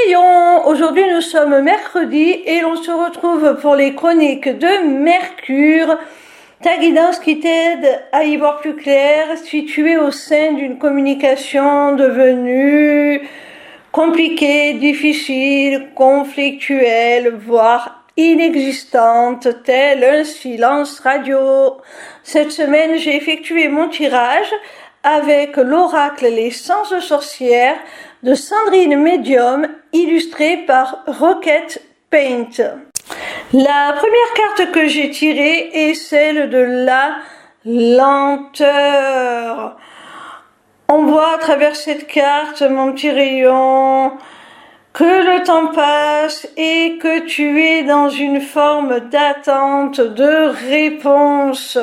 Rayon, aujourd'hui nous sommes mercredi et l'on se retrouve pour les chroniques de Mercure, ta guidance qui t'aide à y voir plus clair si tu es au sein d'une communication devenue compliquée, difficile, conflictuelle, voire inexistante, tel un silence radio. Cette semaine, j'ai effectué mon tirage avec l'oracle Les Sens Sorcières de Sandrine Medium, illustré par Rocket Paint. La première carte que j'ai tirée est celle de la lenteur. On voit à travers cette carte, mon petit rayon, que le temps passe et que tu es dans une forme d'attente, de réponse.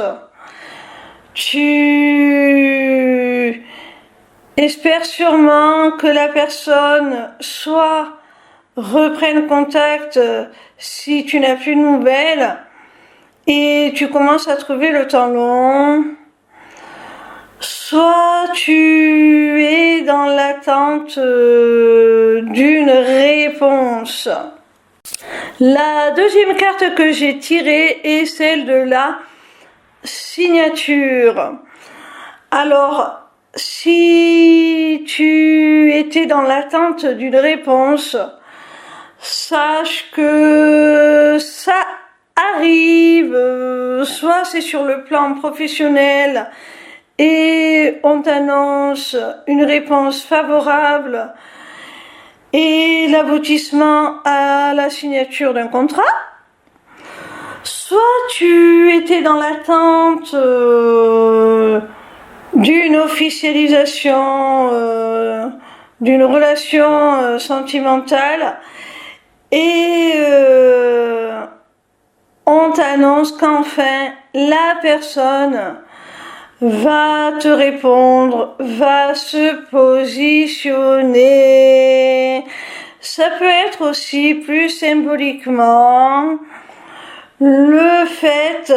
Tu espères sûrement que la personne soit reprenne contact si tu n'as plus de nouvelles et tu commences à trouver le temps long. Soit tu es dans l'attente d'une réponse. La deuxième carte que j'ai tirée est celle de la signature. Alors, si tu étais dans l'attente d'une réponse, sache que ça arrive, soit c'est sur le plan professionnel et on t'annonce une réponse favorable et l'aboutissement à la signature d'un contrat, soit tu étais dans l'attente d'une officialisation d'une relation sentimentale et on t'annonce qu'enfin la personne va te répondre, va se positionner. Ça peut être aussi plus symboliquement le fait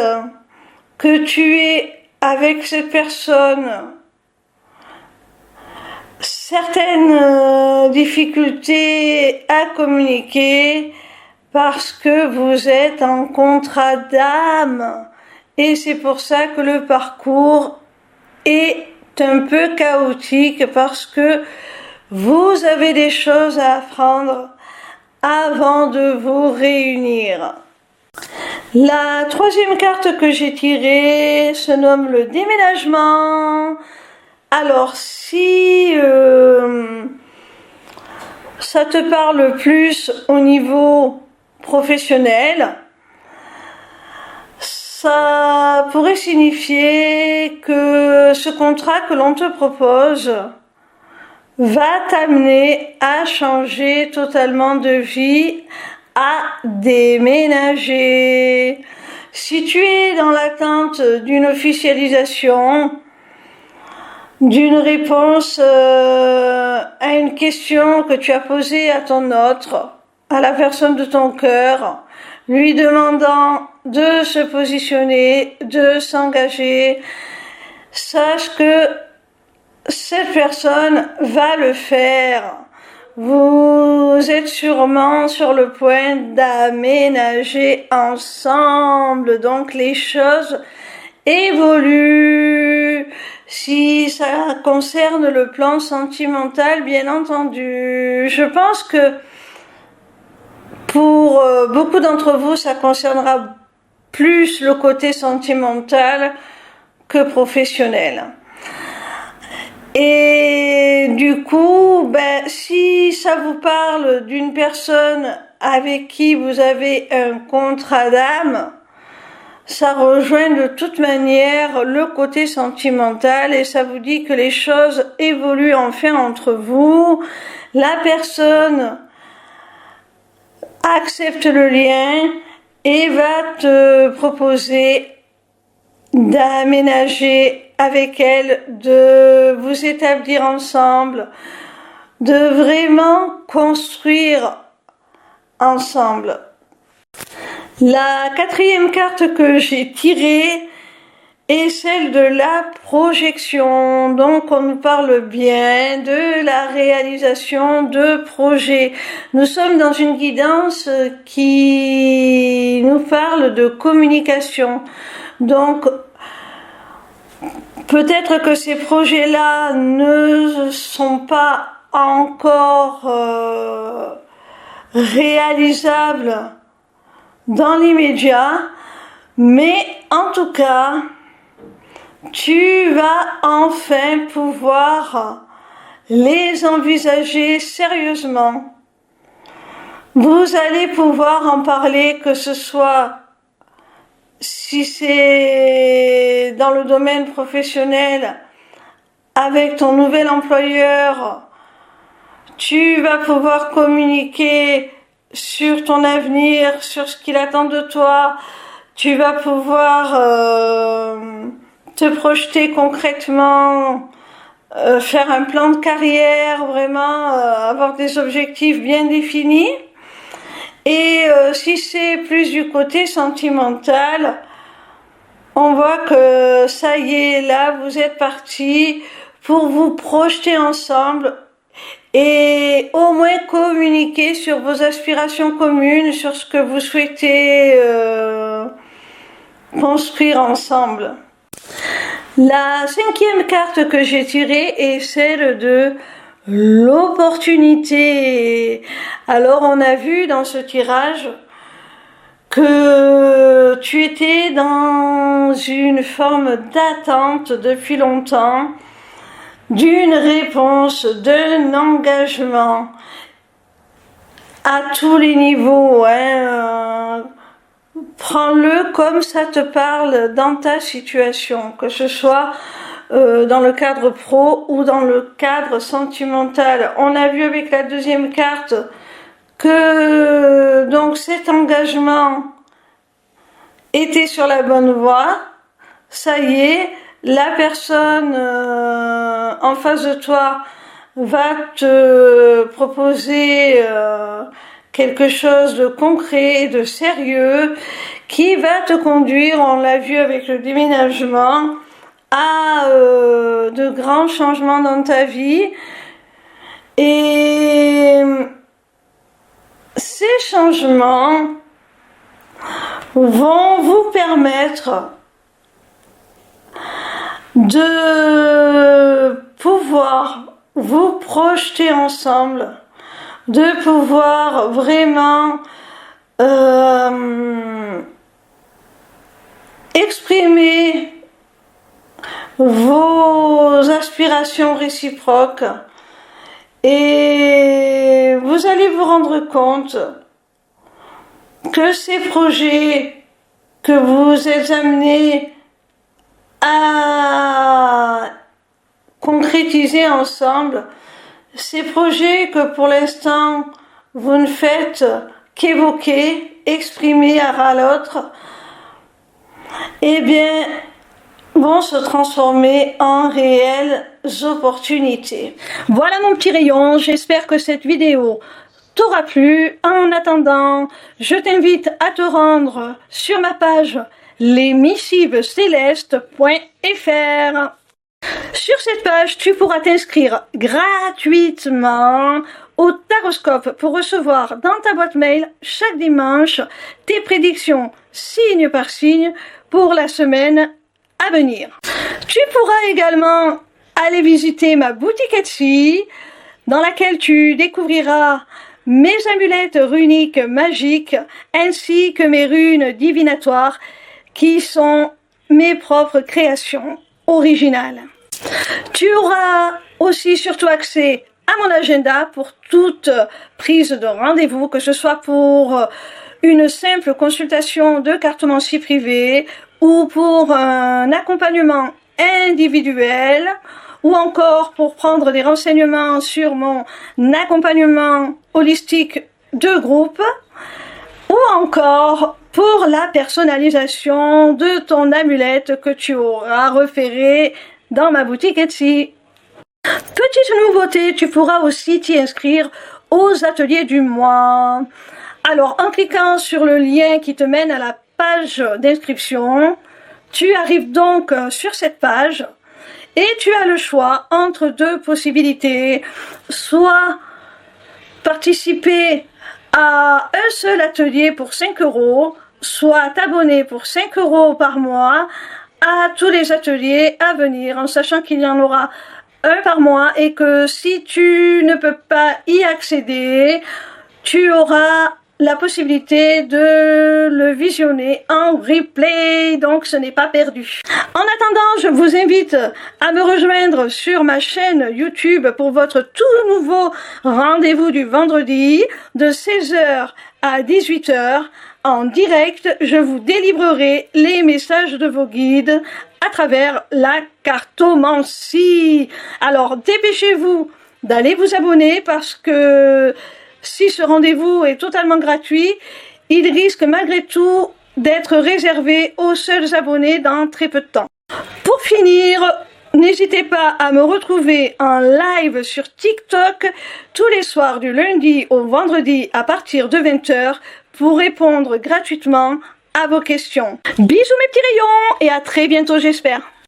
que tu es avec cette personne certaines difficultés à communiquer parce que vous êtes en contrat d'âme et c'est pour ça que le parcours est un peu chaotique parce que vous avez des choses à apprendre avant de vous réunir. La troisième carte que j'ai tirée se nomme le déménagement. Alors si ça te parle plus au niveau professionnel, ça pourrait signifier que ce contrat que l'on te propose va t'amener à changer totalement de vie, à déménager. Si tu es dans l'attente d'une officialisation, d'une réponse à une question que tu as posée à ton autre, à la personne de ton cœur, lui demandant de se positionner, de s'engager, sache que cette personne va le faire. Vous êtes sûrement sur le point d'aménager ensemble, donc les choses évoluent. Si ça concerne le plan sentimental, bien entendu, je pense que pour beaucoup d'entre vous, ça concernera plus le côté sentimental que professionnel. Et du coup, si ça vous parle d'une personne avec qui vous avez un contrat d'âme, ça rejoint de toute manière le côté sentimental et ça vous dit que les choses évoluent enfin entre vous. La personne accepte le lien et va te proposer d'aménager avec elle, de vous établir ensemble, de vraiment construire ensemble. La quatrième carte que j'ai tirée et celle de la projection. Donc on nous parle bien de la réalisation de projets. Nous sommes dans une guidance qui nous parle de communication. Donc peut-être que ces projets-là ne sont pas encore réalisables dans l'immédiat, mais en tout cas, tu vas enfin pouvoir les envisager sérieusement. Vous allez pouvoir en parler, que ce soit si c'est dans le domaine professionnel, avec ton nouvel employeur, tu vas pouvoir communiquer sur ton avenir, sur ce qu'il attend de toi. Tu vas pouvoir te projeter concrètement, faire un plan de carrière, vraiment avoir des objectifs bien définis. Et si c'est plus du côté sentimental, on voit que ça y est, là vous êtes partis pour vous projeter ensemble et au moins communiquer sur vos aspirations communes, sur ce que vous souhaitez construire ensemble. La 5e carte que j'ai tirée est celle de l'opportunité. Alors on a vu dans ce tirage que tu étais dans une forme d'attente depuis longtemps, d'une réponse, d'un engagement à tous les niveaux, hein. Prends-le comme ça te parle dans ta situation, que ce soit dans le cadre pro ou dans le cadre sentimental. On a vu avec la 2e carte que donc cet engagement était sur la bonne voie. Ça y est, la personne en face de toi va te proposer quelque chose de concret, de sérieux, qui va te conduire, on l'a vu avec le déménagement, à de grands changements dans ta vie. Et ces changements vont vous permettre de pouvoir vous projeter ensemble, de pouvoir vraiment exprimer vos aspirations réciproques, et vous allez vous rendre compte que ces projets que vous êtes amenés à concrétiser ensemble, ces projets que pour l'instant vous ne faites qu'évoquer, exprimer à l'autre, eh bien vont se transformer en réelles opportunités. Voilà mon petit rayon, j'espère que cette vidéo t'aura plu. En attendant, je t'invite à te rendre sur ma page lesmissivescélestes.fr. Sur cette page, tu pourras t'inscrire gratuitement au Taroscope pour recevoir dans ta boîte mail chaque dimanche tes prédictions signe par signe pour la semaine à venir. Tu pourras également aller visiter ma boutique Etsy, dans laquelle tu découvriras mes amulettes runiques magiques ainsi que mes runes divinatoires qui sont mes propres créations originales. Tu auras aussi surtout accès à mon agenda pour toute prise de rendez-vous, que ce soit pour une simple consultation de cartomancie privée ou pour un accompagnement individuel, ou encore pour prendre des renseignements sur mon accompagnement holistique de groupe, ou encore pour la personnalisation de ton amulette que tu auras repérée dans ma boutique Etsy. Petite nouveauté, tu pourras aussi t'y inscrire aux ateliers du mois. Alors, en cliquant sur le lien qui te mène à la page d'inscription, Tu arrives donc sur cette page et tu as le choix entre deux possibilités. Soit participer à un seul atelier pour 5 €, soit t'abonner pour 5 € par mois à tous les ateliers à venir, en sachant qu'il y en aura un par mois et que si tu ne peux pas y accéder, tu auras la possibilité de le visionner en replay, donc ce n'est pas perdu. En attendant, je vous invite à me rejoindre sur ma chaîne YouTube pour votre tout nouveau rendez-vous du vendredi de 16 h à 18 h. En direct, je vous délivrerai les messages de vos guides à travers la cartomancie. Alors dépêchez-vous d'aller vous abonner parce que si ce rendez-vous est totalement gratuit, il risque malgré tout d'être réservé aux seuls abonnés dans très peu de temps. Pour finir, n'hésitez pas à me retrouver en live sur TikTok tous les soirs du lundi au vendredi à partir de 20 h pour répondre gratuitement à vos questions. Bisous mes petits rayons et à très bientôt j'espère.